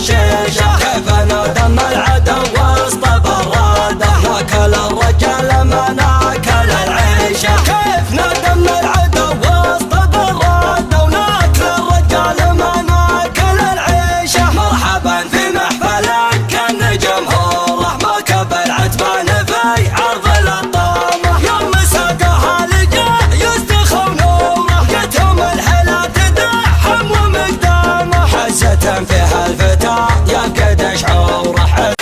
الشيشة، كيف ندم العدو وسط براده، ناكل الرجال ما ناكل العيشة، كيف ندم العدو وسط براده، وناكل الرجال ما ناكل العيشة. مرحبا في محفل كان جمهوره مركب العتبان في عرض الطامة، يوم ساقها لجاء يستخو نوره، يتهم الحلا تدحم ومقدامه، حسة فيها الفتى يفقد شعوره.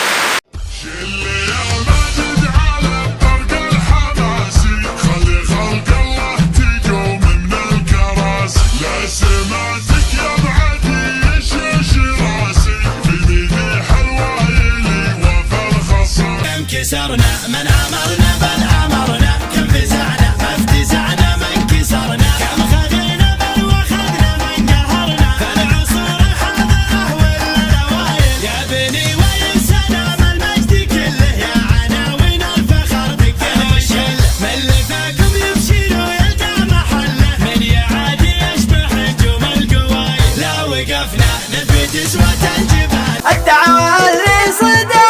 كسرنا من امرنا بل امرنا، كم فزعنا فافتزعنا من كسرنا، كم خذينا بل واخذنا من قهرنا، فالعصور حاضره والاوائل يا بني ويسلام المجد كله، يا عناوين الفخر دقنا الشله، من لفاكم يبشر ويلقى محله، من يعادي يشبح نجوم القوايل، لا وقفنا نثبت اسوة الجبال. الدعوة اللي صداها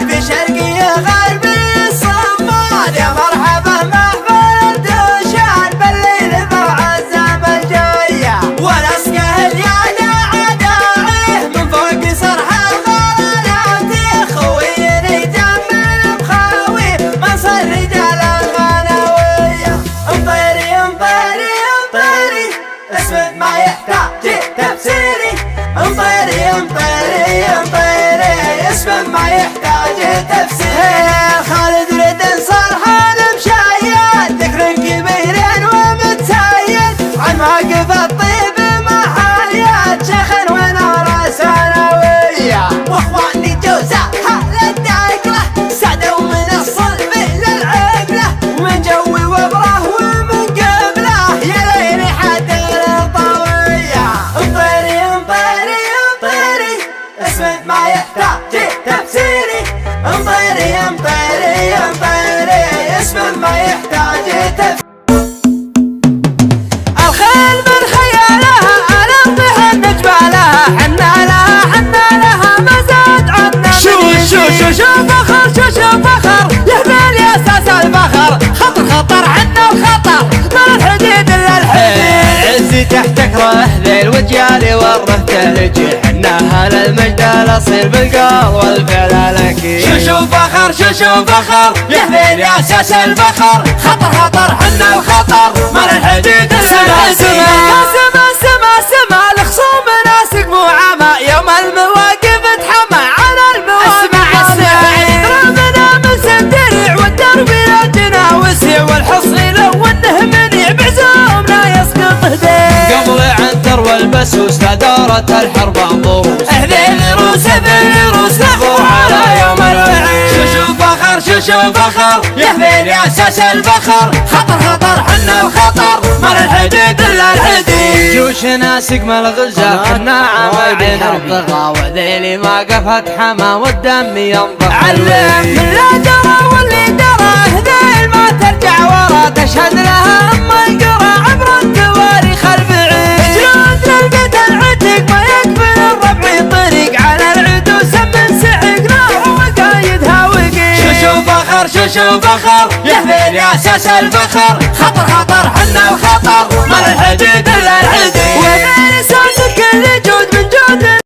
في شرقي غربي الصماد، يا مرحبا محفل الدوشان بالليل بعزم الجاية، ونسقه اليانا عداعيه من فوق صرح الغلالات، خويني جمل مخاوي منصر رجال الغناوية. امطيري امطيري امطيري اسم ما يحتاج تفسيري، امطيري امطيري امطيري اسم ما يحتاج تفسير. خالد ردن صرحان مشايد ذكر كبير ومتسيد، عن واقف الطيب محايد شيخ ونار ثانوية، واخواني جوزاء حال الداقلة سعدوا من الصلب للعقلة، ومن جوي وبره ومن قبله يا ليلي حد الطاوية. امطيري امطيري امطيري اسم ما يحتاج تفسيري، امطيري امطيري امطيري اسم ما يحتاج تفسيري. الخيل من خيالها الارضها نجبالها، حنا لها ما زاد عنا. شو فخر شو فخر يهبل يا اساس الفخر، خطر عنا الخطر من الحديد الا الحديد. عزي تحتك رهل وجيالي وره تلجي، حنا للمجد الاصيل بالقال والفعل الاكيد. شو فخر يهبل يا اساس الفخر، خطر حنا الخطر من الحديد الا الحديد. سما الخصوم ناسق معامى، يوم المواقف تحمى على المواقف. رمنا من سندرع والدرب لجنا وسع، والحصيل وانه منيع بعزومنا يسقط هديه. قبل عنتر والبسوس تدارت الحرب ضروس، ذيل روس نخضر على يوم الوعيد. شو فخر يهبل يا اساس الفخر، خطر حنا الخطر من الحديد الا الحديد. جيوش ناسق من الغزة كنا عوايدين الطغى، وذيلي ما قفت حما والدم ينضح. علم من لا درى واللي دراه ذيل ما ترجع ورا، تشهد لها ام القرى عبر التواريخ البعيد. جنود للبيت العتيق ما يقبل الربع طريق، على العدوس من سعق نار وقايدها وقيد. شو فخر يهبل يا اساس الفخر، خطر حنا الخطر من الحديد الا الحديد. وبين